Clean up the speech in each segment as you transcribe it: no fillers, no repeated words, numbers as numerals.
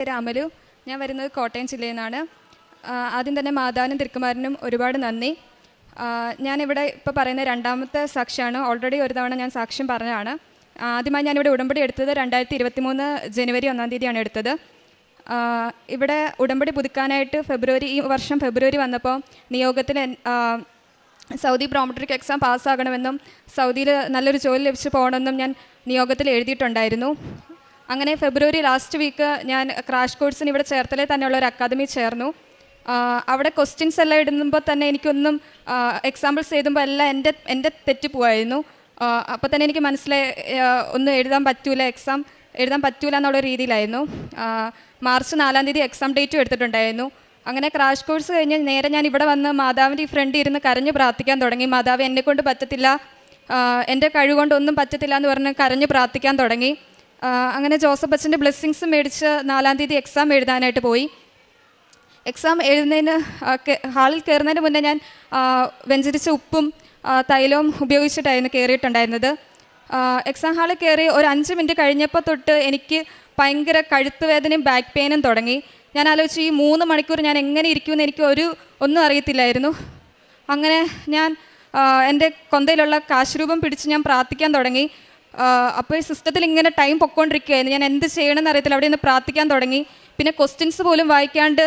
പേര് അമലു. ഞാൻ വരുന്നത് കോട്ടയം ജില്ലയിൽ നിന്നാണ്. ആദ്യം തന്നെ മാതാവിനും തിരുക്കുമാരനും ഒരുപാട് നന്ദി. ഞാനിവിടെ ഇപ്പോൾ പറയുന്ന രണ്ടാമത്തെ സാക്ഷ്യമാണ്. ഓൾറെഡി ഒരു തവണ ഞാൻ സാക്ഷ്യം പറഞ്ഞതാണ്. ആദ്യമായി ഞാനിവിടെ ഉടമ്പടി എടുത്തത് 2023 ജനുവരി 1 തീയതിയാണ് എടുത്തത്. ഇവിടെ ഉടമ്പടി പുതുക്കാനായിട്ട് ഈ വർഷം ഫെബ്രുവരി വന്നപ്പോൾ നിയോഗത്തിൽ സൗദി പ്രോമെട്രിക് എക്സാം പാസ്സാകണമെന്നും സൗദിയിൽ നല്ലൊരു ജോലി ലഭിച്ച് പോകണമെന്നും ഞാൻ നിയോഗത്തിൽ എഴുതിയിട്ടുണ്ടായിരുന്നു. അങ്ങനെ ഫെബ്രുവരി ലാസ്റ്റ് വീക്ക് ഞാൻ ക്രാഷ് കോഴ്സിന് ഇവിടെ ചേർത്തലയിൽ തന്നെയുള്ള ഒരു അക്കാദമി ചേർന്നു. അവിടെ ക്വസ്റ്റ്യൻസ് എല്ലാം ഇടുമ്പോൾ തന്നെ എനിക്കൊന്നും എക്സാമ്പിൾസ് എഴുതുമ്പോൾ എല്ലാം എൻ്റെ തെറ്റ് പോവായിരുന്നു. അപ്പോൾ തന്നെ എനിക്ക് മനസ്സിലായി ഒന്നും എക്സാം എഴുതാൻ പറ്റൂല എന്നുള്ള രീതിയിലായിരുന്നു. മാർച്ച് 4 തീയതി എക്സാം ഡേറ്റും എടുത്തിട്ടുണ്ടായിരുന്നു. അങ്ങനെ ക്രാഷ് കോഴ്സ് കഴിഞ്ഞ് നേരെ ഞാൻ ഇവിടെ വന്ന് മാതാവിൻ്റെ ഈ ഫ്രണ്ട് ഇരുന്ന് കരഞ്ഞ് പ്രാർത്ഥിക്കാൻ തുടങ്ങി. മാതാവ് എന്നെക്കൊണ്ട് പറ്റത്തില്ല, എൻ്റെ കഴിവുകൊണ്ടൊന്നും പറ്റത്തില്ല എന്ന് പറഞ്ഞ് കരഞ്ഞ് പ്രാർത്ഥിക്കാൻ തുടങ്ങി. അങ്ങനെ ജോസഫ് അച്ഛൻ്റെ ബ്ലെസ്സിങ്സ് മേടിച്ച് 4 തീയതി എക്സാം എഴുതാനായിട്ട് പോയി. എക്സാം എഴുതുന്നതിന് ഹാളിൽ കയറുന്നതിന് മുന്നേ ഞാൻ വെഞ്ചരിച്ച ഉപ്പും തൈലവും ഉപയോഗിച്ചിട്ടായിരുന്നു കയറിയിട്ടുണ്ടായിരുന്നത്. എക്സാം ഹാളിൽ കയറി ഒരു 5 മിനിറ്റ് കഴിഞ്ഞപ്പോൾ തൊട്ട് എനിക്ക് ഭയങ്കര കഴുത്ത് വേദനയും ബാക്ക് പെയിനും തുടങ്ങി. ഞാൻ ആലോചിച്ച് ഈ 3 മണിക്കൂർ ഞാൻ എങ്ങനെ ഇരിക്കുമെന്ന് എനിക്ക് ഒന്നും അറിയത്തില്ലായിരുന്നു. അങ്ങനെ ഞാൻ എൻ്റെ കൊന്തയിലുള്ള കാശ് രൂപം പിടിച്ച് ഞാൻ പ്രാർത്ഥിക്കാൻ തുടങ്ങി. അപ്പോൾ ഈ സിസ്റ്റത്തിൽ ഇങ്ങനെ ടൈം പൊയ്ക്കൊണ്ടിരിക്കുകയായിരുന്നു. ഞാൻ എന്ത് ചെയ്യണമെന്ന് അറിയത്തില്ല. അവിടെ നിന്ന് പ്രാർത്ഥിക്കാൻ തുടങ്ങി. പിന്നെ ക്വസ്റ്റ്യൻസ് പോലും വായിക്കാണ്ട്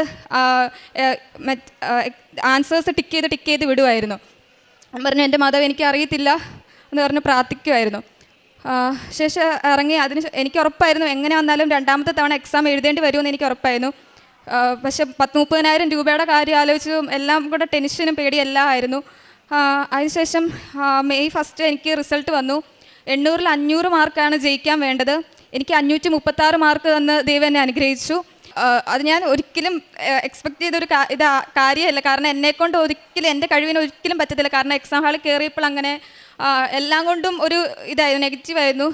ആൻസേഴ്സ് ടിക്ക് ചെയ്ത് വിടുമായിരുന്നു. പറഞ്ഞു എൻ്റെ മാതാവ് എനിക്ക് അറിയത്തില്ല എന്ന് പറഞ്ഞ് പ്രാർത്ഥിക്കുമായിരുന്നു. ശേഷം ഇറങ്ങി. എനിക്ക് ഉറപ്പായിരുന്നു എങ്ങനെ വന്നാലും 2ാമത്തെ തവണ എക്സാം എഴുതേണ്ടി വരുമെന്ന് എനിക്ക് ഉറപ്പായിരുന്നു. പക്ഷെ 30,000 രൂപയുടെ കാര്യം ആലോചിച്ചു എല്ലാം കൂടെ ടെൻഷനും പേടിയും എല്ലാം ആയിരുന്നു. അതിനുശേഷം മെയ് 1 എനിക്ക് റിസൾട്ട് വന്നു. 800-ൽ 500 മാർക്കാണ് ജയിക്കാൻ വേണ്ടത്. എനിക്ക് 536 മാർക്ക് തന്ന് ദൈവം എന്നെ അനുഗ്രഹിച്ചു. അത് ഞാൻ ഒരിക്കലും എക്സ്പെക്ട് ചെയ്തൊരു കാര്യമല്ല. കാരണം എന്നെക്കൊണ്ട് ഒരിക്കലും എൻ്റെ കഴിവിന് ഒരിക്കലും പറ്റത്തില്ല. കാരണം എക്സാം ഹാളിൽ കയറിയപ്പോൾ അങ്ങനെ എല്ലാം കൊണ്ടും ഒരു നെഗറ്റീവായിരുന്നു.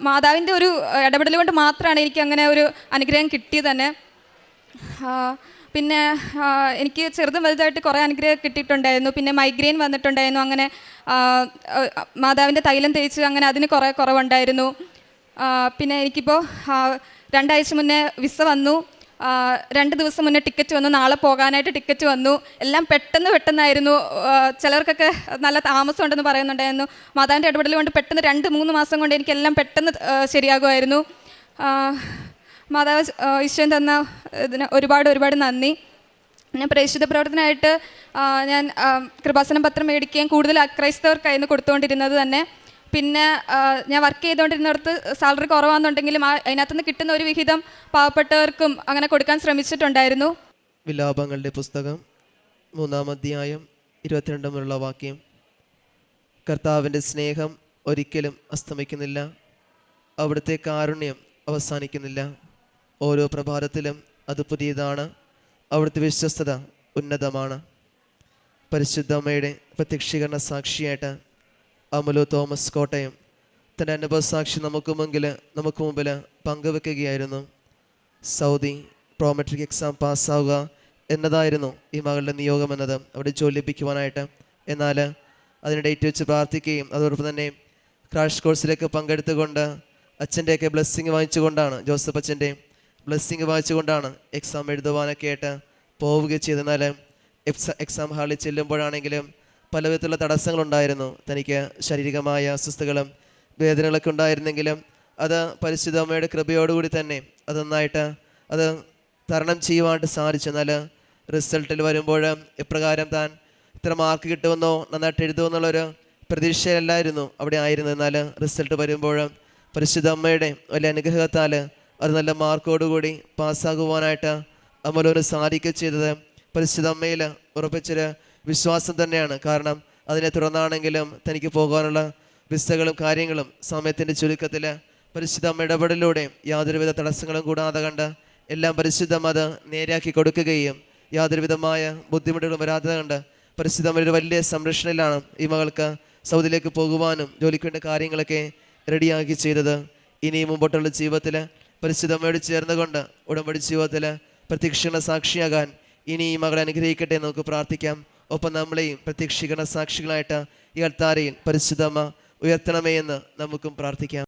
മാതാവിൻ്റെ ഒരു ഇടപെടൽ കൊണ്ട് മാത്രമാണ് എനിക്ക് അങ്ങനെ ഒരു അനുഗ്രഹം കിട്ടിയത് തന്നെ. പിന്നെ എനിക്ക് ചെറുതും വലുതായിട്ട് കുറേ അനുഗ്രഹം കിട്ടിയിട്ടുണ്ടായിരുന്നു. പിന്നെ മൈഗ്രെയിൻ വന്നിട്ടുണ്ടായിരുന്നു. അങ്ങനെ മാതാവിൻ്റെ തൈലം തേച്ച് അങ്ങനെ അതിന് കുറേ കുറവുണ്ടായിരുന്നു. പിന്നെ എനിക്കിപ്പോൾ 2 ആഴ്ച മുന്നേ വിസ വന്നു. 2 ദിവസം മുന്നേ ടിക്കറ്റ് വന്നു. നാളെ പോകാനായിട്ട് ടിക്കറ്റ് വന്നു. എല്ലാം പെട്ടെന്നായിരുന്നു. ചിലർക്കൊക്കെ നല്ല താമസം ഉണ്ടെന്ന് പറയുന്നുണ്ടായിരുന്നു. മാതാവിൻ്റെ ഇടപെടൽ കൊണ്ട് പെട്ടെന്ന് 2-3 മാസം കൊണ്ട് എനിക്കെല്ലാം പെട്ടെന്ന് ശരിയാകുമായിരുന്നു. മാതാവ് ഈശ്വരൻ തന്ന ഇതിന് ഒരുപാട് നന്ദി. ഞാൻ പ്രേക്ഷിത പ്രവർത്തനമായിട്ട് ഞാൻ കൃപാസനം പത്രം മേടിക്കുകയും കൂടുതൽ അക്രൈസ്തവർക്കായിരുന്നു കൊടുത്തുകൊണ്ടിരുന്നത് തന്നെ. പിന്നെ ഞാൻ വർക്ക് ചെയ്തുകൊണ്ടിരുന്നിടത്ത് സാലറി കുറവാണെന്നുണ്ടെങ്കിലും അതിനകത്തുനിന്ന് കിട്ടുന്ന ഒരു വിഹിതം പാവപ്പെട്ടവർക്കും അങ്ങനെ കൊടുക്കാൻ ശ്രമിച്ചിട്ടുണ്ടായിരുന്നു. വിലാപങ്ങളുടെ പുസ്തകം 3-ാം അധ്യായം 22 മുതലുള്ള വാക്യം. കർത്താവിൻ്റെ സ്നേഹം ഒരിക്കലും അസ്തമിക്കുന്നില്ല, അവിടുത്തെ കാരുണ്യം അവസാനിക്കുന്നില്ല. ഓരോ പ്രഭാതത്തിലും അത് പുതിയതാണ്, അവിടുത്തെ വിശ്വസ്തത ഉന്നതമാണ്. പരിശുദ്ധ അമ്മയുടെ പ്രത്യക്ഷീകരണ സാക്ഷിയായിട്ട് അമലു തോമസ് കോട്ടയം തൻ്റെ അനുഭവ സാക്ഷി നമുക്ക് മുമ്പിൽ പങ്കുവെക്കുകയായിരുന്നു. സൗദി പ്രോമെട്രിക് എക്സാം പാസ്സാവുക എന്നതായിരുന്നു ഈ മകളുടെ നിയോഗമെന്നത്, അവിടെ ജോലി ലഭിക്കുവാനായിട്ട്. എന്നാൽ അതിന് ഡേറ്റ് വെച്ച് പ്രാർത്ഥിക്കുകയും അതോടൊപ്പം തന്നെ ക്രാഷ് കോഴ്സിലേക്ക് പങ്കെടുത്തുകൊണ്ട് അച്ഛൻ്റെയൊക്കെ ബ്ലെസ്സിങ് വാങ്ങിച്ചുകൊണ്ടാണ്, ജോസഫ് അച്ഛൻ്റെ ബ്ലെസ്സിങ് വാങ്ങിച്ചുകൊണ്ടാണ് എക്സാം എഴുതുവാനൊക്കെ ആയിട്ട് പോവുകയും ചെയ്തെന്നാൽ എക്സാം ഹാളിൽ ചെല്ലുമ്പോഴാണെങ്കിലും പല വിധത്തിലുള്ള തടസ്സങ്ങളുണ്ടായിരുന്നു. തനിക്ക് ശാരീരികമായ അസ്വസ്ഥതകളും വേദനകളൊക്കെ ഉണ്ടായിരുന്നെങ്കിലും അത് പരിശുദ്ധ അമ്മയുടെ കൃപയോടുകൂടി തന്നെ നന്നായിട്ട് അത് തരണം ചെയ്യുവാനായിട്ട് സാധിച്ചു. എന്നാൽ റിസൾട്ടിൽ വരുമ്പോൾ എപ്രകാരം താൻ ഇത്ര മാർക്ക് കിട്ടുമെന്നോ നന്നായിട്ട് എഴുതുമെന്നുള്ളൊരു പ്രതീക്ഷയല്ലായിരുന്നു അവിടെ ആയിരുന്നു. എന്നാൽ റിസൾട്ട് വരുമ്പോൾ പരിശുദ്ധ അമ്മയുടെ വലിയ അനുഗ്രഹത്താൽ അത് നല്ല മാർക്കോടുകൂടി പാസ്സാകുവാനായിട്ട് അമലോന് സാധിക്കുകയും ചെയ്തത് പരിശുദ്ധ അമ്മയിൽ ഉറപ്പിച്ചൊരു വിശ്വാസം തന്നെയാണ്. കാരണം അതിനെ തുടർന്നാണെങ്കിലും തനിക്ക് പോകാനുള്ള വിസകളും കാര്യങ്ങളും സമയത്തിൻ്റെ ചുരുക്കത്തിൽ പരിശുദ്ധ അമ്മ ഇടപെടലിലൂടെ യാതൊരുവിധ തടസ്സങ്ങളും കൂടാതെ കണ്ട് എല്ലാം പരിശുദ്ധം അത് നേരെയാക്കി കൊടുക്കുകയും യാതൊരുവിധമായ ബുദ്ധിമുട്ടുകളും വരാതെ കണ്ട് പരിശുദ്ധ അമ്മയുടെ വലിയ സംരക്ഷണയിലാണ് ഈ മകൾക്ക് സൗദിയിലേക്ക് പോകുവാനും ജോലിക്ക് വേണ്ട കാര്യങ്ങളൊക്കെ റെഡിയാക്കി ചെയ്തത്. ഇനി മുമ്പോട്ടുള്ള ജീവിതത്തിൽ പരിശുദ്ധ അമ്മയോട് ചേർന്നുകൊണ്ട് ഉടമ്പടി ജീവിതത്തിൽ പ്രത്യക്ഷീകരണ സാക്ഷിയാകാൻ ഇനി ഈ മകളെ അനുഗ്രഹിക്കട്ടെ നമുക്ക് പ്രാർത്ഥിക്കാം. ഒപ്പം നമ്മളെയും പ്രത്യക്ഷീകരണ സാക്ഷികളായിട്ട് ഈ അൾത്താരയിൽ പരിശുദ്ധ അമ്മ ഉയർത്തണമേ എന്ന് നമുക്കും പ്രാർത്ഥിക്കാം.